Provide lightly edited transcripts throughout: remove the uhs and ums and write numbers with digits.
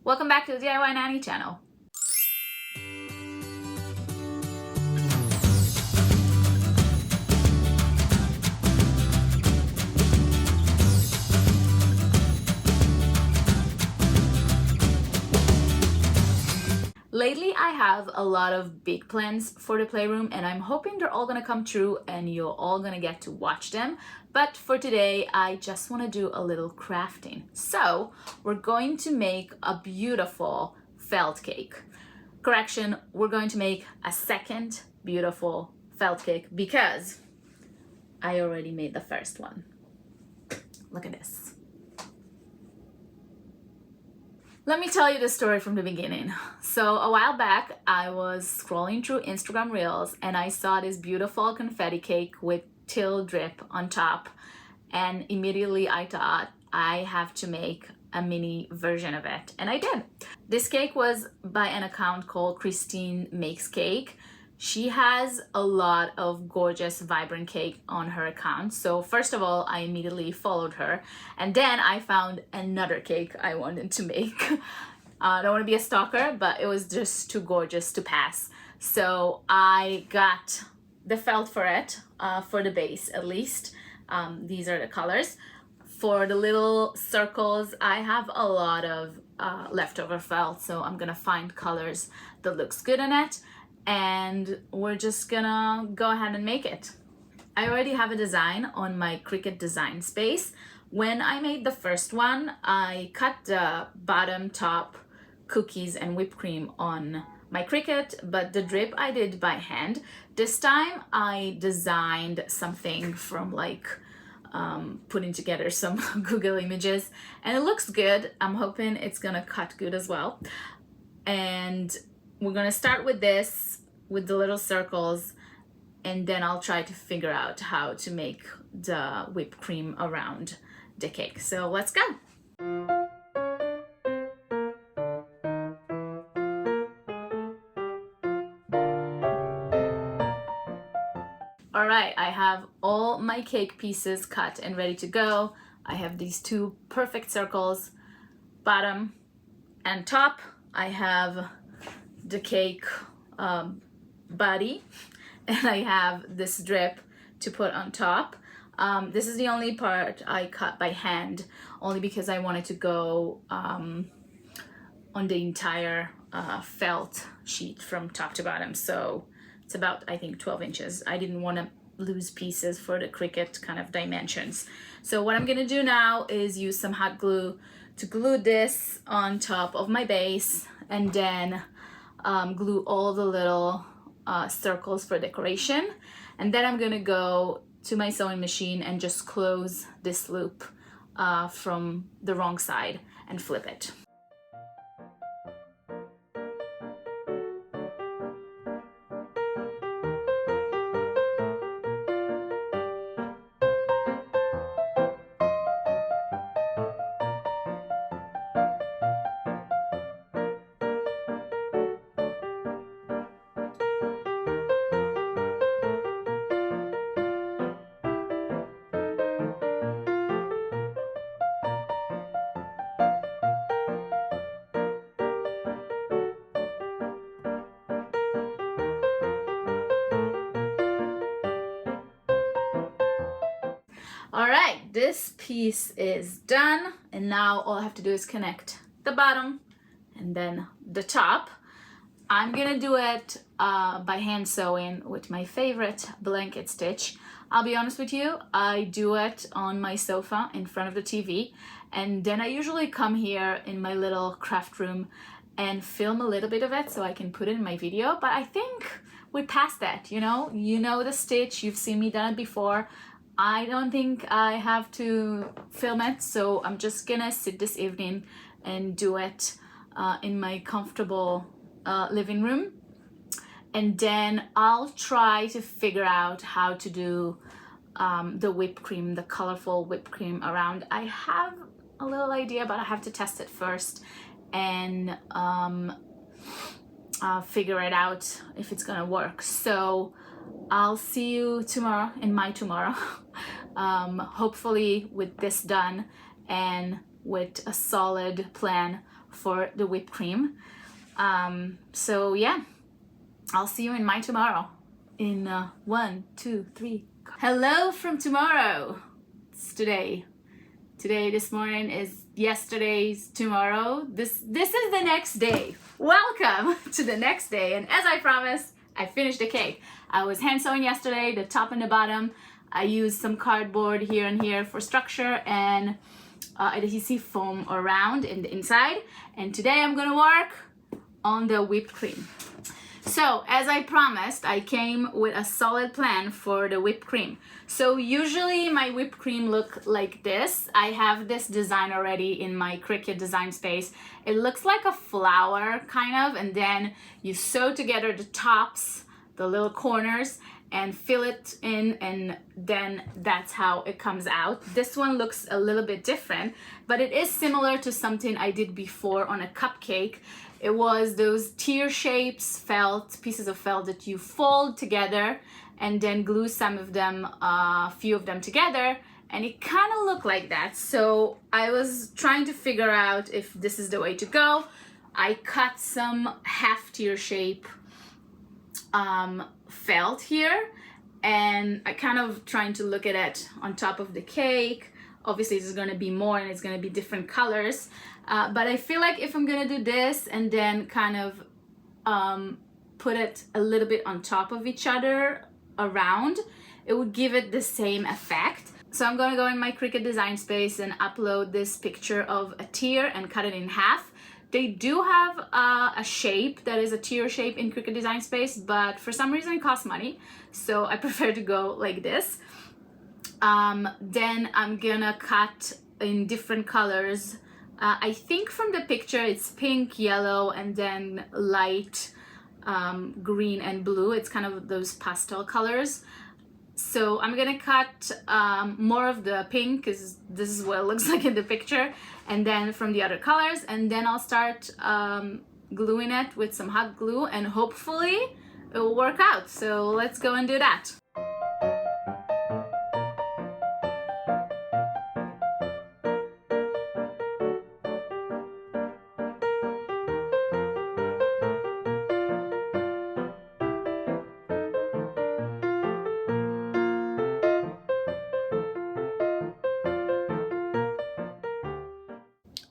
Welcome back to the DIY Nanny channel. Lately, I have a lot of big plans for the playroom and I'm hoping they're all gonna come true and you're all gonna get to watch them. But for today, I just wanna do a little crafting. So we're going to make a beautiful felt cake. Correction, we're going to make a second beautiful felt cake because I already made the first one. Look at this. Let me tell you the story from the beginning. So a while back, I was scrolling through Instagram Reels and I saw this beautiful confetti cake with teal drip on top. And immediately I thought I have to make a mini version of it. And I did. This cake was by an account called Christine Makes Cake. She has a lot of gorgeous, vibrant cake on her account. So first of all, I immediately followed her. And then I found another cake I wanted to make. I don't want to be a stalker, but it was just too gorgeous to pass. So I got the felt for it, for the base at least. These are the colors. For the little circles, I have a lot of leftover felt. So I'm going to find colors that looks good on it. And we're just gonna go ahead and make it. I already have a design on my Cricut design space. When I made the first one, I cut the bottom, top, cookies and whipped cream on my Cricut, but the drip I did by hand. This time I designed something from like putting together some Google images and it looks good. I'm hoping it's gonna cut good as well. And we're gonna start with this, with the little circles, and then I'll try to figure out how to make the whipped cream around the cake. So let's go. All right, I have all my cake pieces cut and ready to go. I have these two perfect circles, bottom and top. I have the cake body and I have this drip to put on top. This is the only part I cut by hand, only because I wanted to go on the entire felt sheet from top to bottom. So it's about, I think, 12 inches. I didn't want to lose pieces for the Cricut kind of dimensions. So what I'm gonna do now is use some hot glue to glue this on top of my base and then glue all the little circles for decoration. And then I'm gonna go to my sewing machine and just close this loop from the wrong side and flip it. All right, this piece is done. And now all I have to do is connect the bottom and then the top. I'm gonna do it by hand sewing with my favorite blanket stitch. I'll be honest with you, I do it on my sofa in front of the TV. And then I usually come here in my little craft room and film a little bit of it so I can put it in my video. But I think we're past that, you know the stitch, you've seen me done it before. I don't think I have to film it, so I'm just gonna sit this evening and do it in my comfortable living room. And then I'll try to figure out how to do the whipped cream, the colorful whipped cream around. I have a little idea, but I have to test it first and figure it out if it's gonna work. So I'll see you tomorrow, in my tomorrow, hopefully with this done and with a solid plan for the whipped cream. So yeah, I'll see you in my tomorrow. In 1, 2, 3. Hello from tomorrow. It's today. Today, this morning is yesterday's tomorrow. This is the next day. Welcome to the next day. And as I promised, I finished the cake. I was hand sewing yesterday, the top and the bottom. I used some cardboard here and here for structure and adhesive foam around in the inside. And today I'm gonna work on the whipped cream. So as I promised, I came with a solid plan for the whipped cream. So usually my whipped cream look like this. I have this design already in my Cricut design space. It looks like a flower kind of, and then you sew together the tops, the little corners, and fill it in, and then that's how it comes out. This one looks a little bit different, but it is similar to something I did before on a cupcake. It was those tear shapes, pieces of felt that you fold together and then glue some of them, a few of them together, and it kind of looked like that. So I was trying to figure out if this is the way to go. I cut some half tear shape felt here, and I kind of trying to look at it on top of the cake. Obviously there's gonna be more and it's gonna be different colors, but I feel like if I'm gonna do this and then kind of put it a little bit on top of each other around, it would give it the same effect. So I'm gonna go in my Cricut design space and upload this picture of a tear and cut it in half. They do have a shape that is a tear shape in Cricut design space, but for some reason it costs money, so I prefer to go like this. Then I'm gonna cut in different colors. I think from the picture it's pink, yellow, and then light green and blue. It's kind of those pastel colors. So I'm gonna cut more of the pink, because this is what it looks like in the picture, and then from the other colors, and then I'll start gluing it with some hot glue, and hopefully it will work out. So let's go and do that.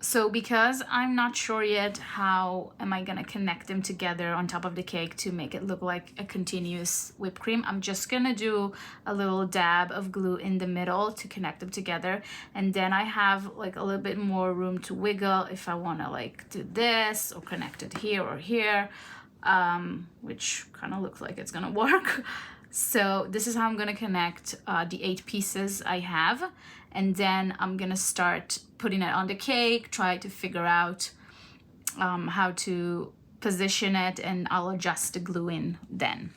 So because I'm not sure yet how am I gonna connect them together on top of the cake to make it look like a continuous whipped cream, I'm just gonna do a little dab of glue in the middle to connect them together, and then I have like a little bit more room to wiggle if I wanna like do this or connect it here or here, which kind of looks like it's gonna work. So this is how I'm gonna connect the 8 pieces I have, and then I'm gonna start putting it on the cake, try to figure out how to position it, and I'll adjust the glue in then.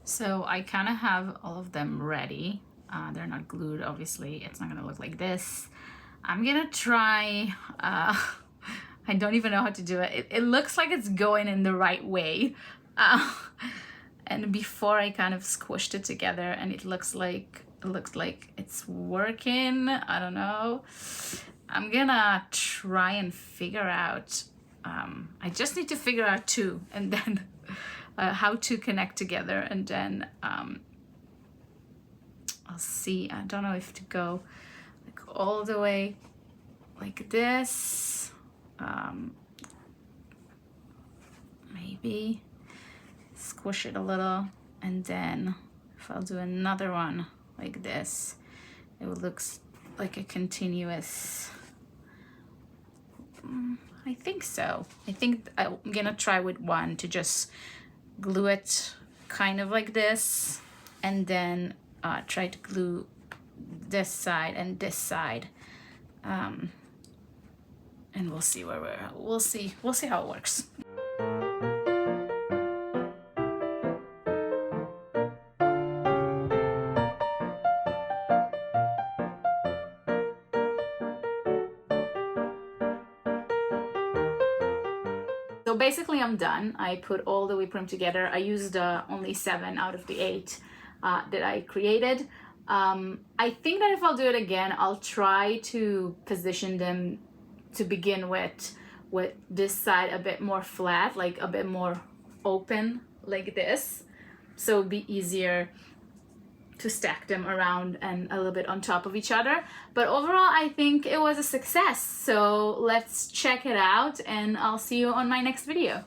So I kind of have all of them ready. They're not glued, obviously. It's not gonna look like this. I'm gonna try, I don't even know how to do it. It looks like it's going in the right way. And before I kind of squished it together, and it looks like it's working. I don't know. I'm gonna try and figure out, I just need to figure out 2, and then how to connect together, and then I'll see. I don't know if to go like all the way like this, maybe squish it a little, and then if I'll do another one like this, it looks like a continuous, I think so. I think I'm gonna try with one to just glue it kind of like this, and then try to glue this side and this side, and we'll see where we'll see how it works. So basically I'm done. I put all the whipped cream together. I used only 7 out of the 8 that I created. I think that if I'll do it again, I'll try to position them to begin with this side a bit more flat, like a bit more open like this. So it'd be easier to stack them around and a little bit on top of each other. But overall, I think it was a success. So let's check it out and I'll see you on my next video.